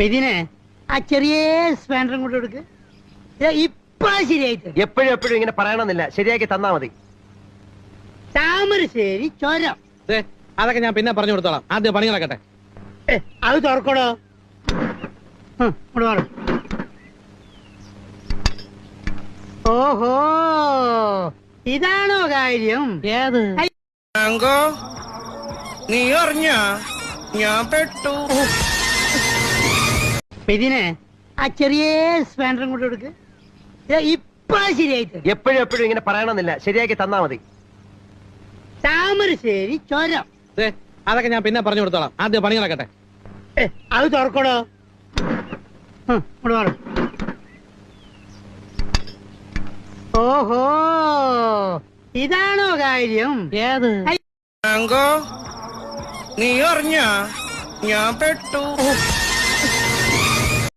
ഇതിനെ ആ ചെറിയ സ്പാൻഡറും കൊണ്ട് കൊടുക്ക്. ഇപ്പൊ ശരിയായിട്ട് എപ്പോഴും എപ്പോഴും ഇങ്ങനെ പറയണമെന്നില്ല, ശരിയാക്കി തന്നാ മതി. താമരശ്ശേരി ചുരം. അതൊക്കെ ഞാൻ പിന്നെ പറഞ്ഞു കൊടുത്തോളാം, ആദ്യം പണി നടക്കട്ടെ. അത് തുറക്കണോ? ഓഹോ, ഇതാണോ കാര്യം? ഏത് നീ അറിഞ്ഞ ഞാൻ പെട്ടു. ഇതിനെ ആ ചെറിയ സ്പാൻഡറും കൊണ്ട് കൊടുക്ക്. ഇപ്പൊ ശരിയായിട്ട് എപ്പോഴും എപ്പോഴും ഇങ്ങനെ പറയണമെന്നില്ല, ശരിയാക്കി തന്നാ മതി. താമരശ്ശേരി ചുരം. അതൊക്കെ ഞാൻ പിന്നെ പറഞ്ഞു കൊടുത്തോളാം, ആദ്യം പണി നടക്കട്ടെ. അത് തുറക്കണോ? ഓഹോ, ഇതാണോ കാര്യം? ഏത് നീ അറിഞ്ഞ ഞാൻ പെട്ടു.